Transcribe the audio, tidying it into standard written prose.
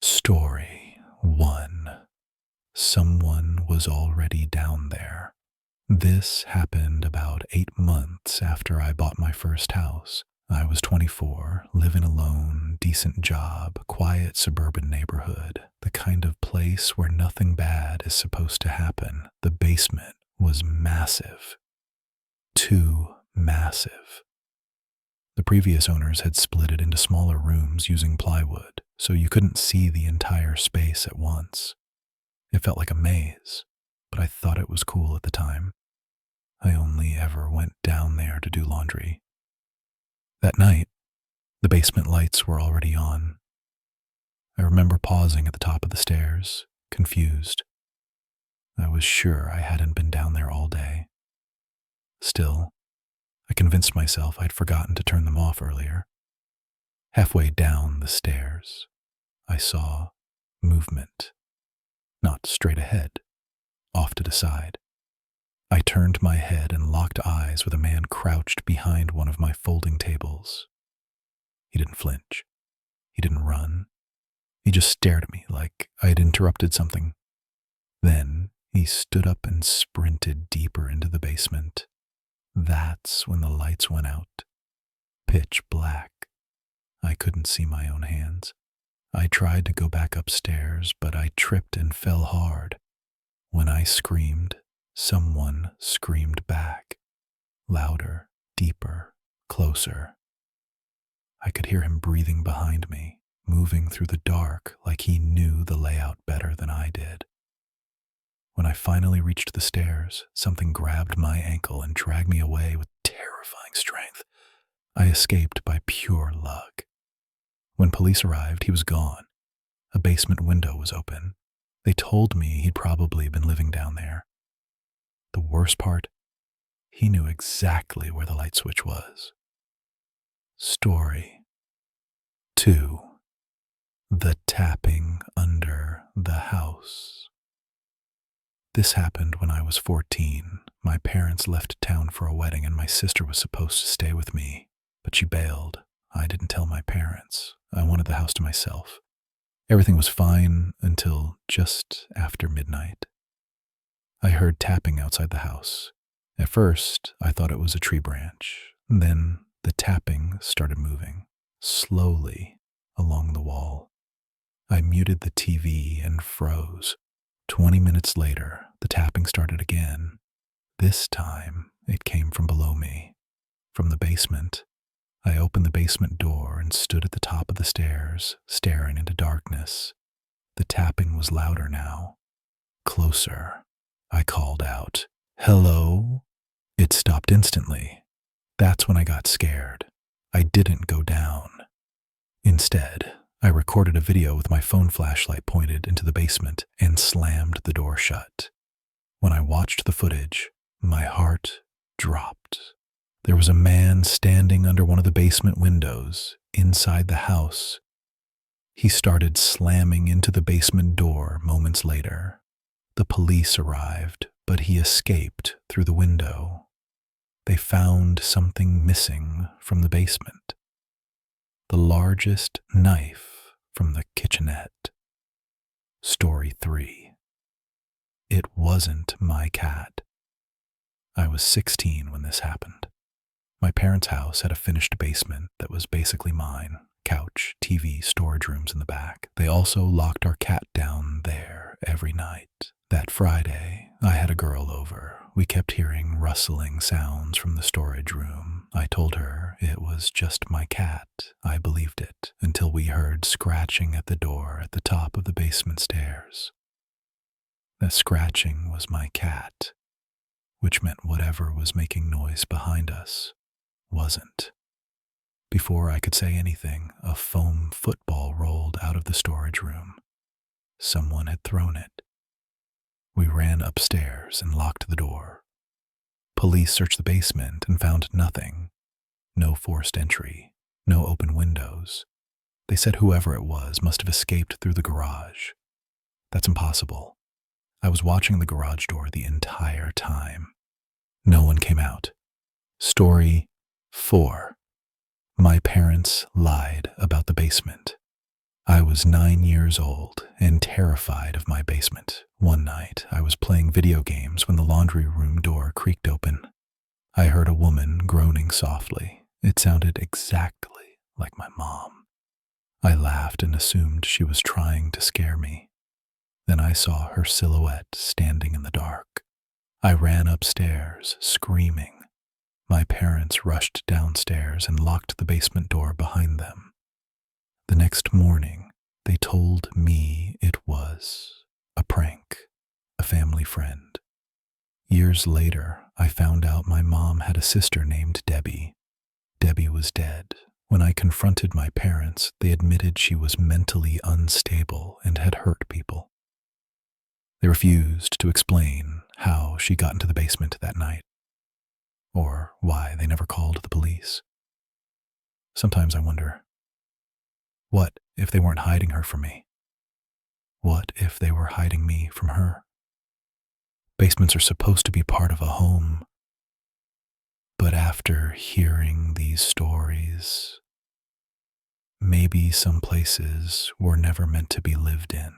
Story 1. Someone was already down there. This happened about 8 months after I bought my first house. I was 24, living alone, decent job, quiet suburban neighborhood, the kind of place where nothing bad is supposed to happen. The basement was massive. Too massive. The previous owners had split it into smaller rooms using plywood, so you couldn't see the entire space at once. It felt like a maze, but I thought it was cool at the time. I only ever went down there to do laundry. That night, the basement lights were already on. I remember pausing at the top of the stairs, confused. I was sure I hadn't been down there all day. Still, I convinced myself I'd forgotten to turn them off earlier. Halfway down the stairs, I saw movement. Not straight ahead, off to the side. I turned my head and locked eyes with a man crouched behind one of my folding tables. He didn't flinch. He didn't run. He just stared at me like I had interrupted something. Then he stood up and sprinted deeper into the basement. That's when the lights went out. Pitch black. I couldn't see my own hands. I tried to go back upstairs, but I tripped and fell hard. When I screamed, someone screamed back. Louder, deeper, closer. I could hear him breathing behind me, moving through the dark like he knew the layout better than I did. When I finally reached the stairs, something grabbed my ankle and dragged me away with terrifying strength. I escaped by pure luck. When police arrived, he was gone. A basement window was open. They told me he'd probably been living down there. The worst part, he knew exactly where the light switch was. Story 2. The tapping under the house. This happened when I was 14. My parents left town for a wedding and my sister was supposed to stay with me, but she bailed. I didn't tell my parents. I wanted the house to myself. Everything was fine until just after midnight. I heard tapping outside the house. At first, I thought it was a tree branch. Then the tapping started moving, slowly, along the wall. I muted the TV and froze. 20 minutes later, the tapping started again. This time, it came from below me, from the basement. I opened the basement door and stood at the top of the stairs, staring into darkness. The tapping was louder now. Closer. I called out, "Hello?" It stopped instantly. That's when I got scared. I didn't go down. Instead, I recorded a video with my phone flashlight pointed into the basement and slammed the door shut. When I watched the footage, my heart dropped. There was a man standing under one of the basement windows inside the house. He started slamming into the basement door moments later. The police arrived, but he escaped through the window. They found something missing from the basement. The largest knife from the kitchenette. Story 3. It wasn't my cat. I was 16 when this happened. My parents' house had a finished basement that was basically mine. Couch, TV, storage rooms in the back. They also locked our cat down there every night. That Friday, I had a girl over. We kept hearing rustling sounds from the storage room. I told her it was just my cat. I believed it until we heard scratching at the door at the top of the basement stairs. That scratching was my cat, which meant whatever was making noise behind us wasn't. Before I could say anything, a foam football rolled out of the storage room. Someone had thrown it. We ran upstairs and locked the door. Police searched the basement and found nothing. No forced entry, no open windows. They said whoever it was must have escaped through the garage. That's impossible. I was watching the garage door the entire time. No one came out. Story 4. My parents lied about the basement. I was 9 years old and terrified of my basement. One night, I was playing video games when the laundry room door creaked open. I heard a woman groaning softly. It sounded exactly like my mom. I laughed and assumed she was trying to scare me. Then I saw her silhouette standing in the dark. I ran upstairs, screaming. My parents rushed downstairs and locked the basement door behind them. The next morning, they told me it was a prank, a family friend. Years later, I found out my mom had a sister named Debbie. Debbie was dead. When I confronted my parents, they admitted she was mentally unstable and had hurt people. They refused to explain how she got into the basement that night, or why they never called the police. Sometimes I wonder, what if they weren't hiding her from me? What if they were hiding me from her? Basements are supposed to be part of a home. But after hearing these stories, maybe some places were never meant to be lived in.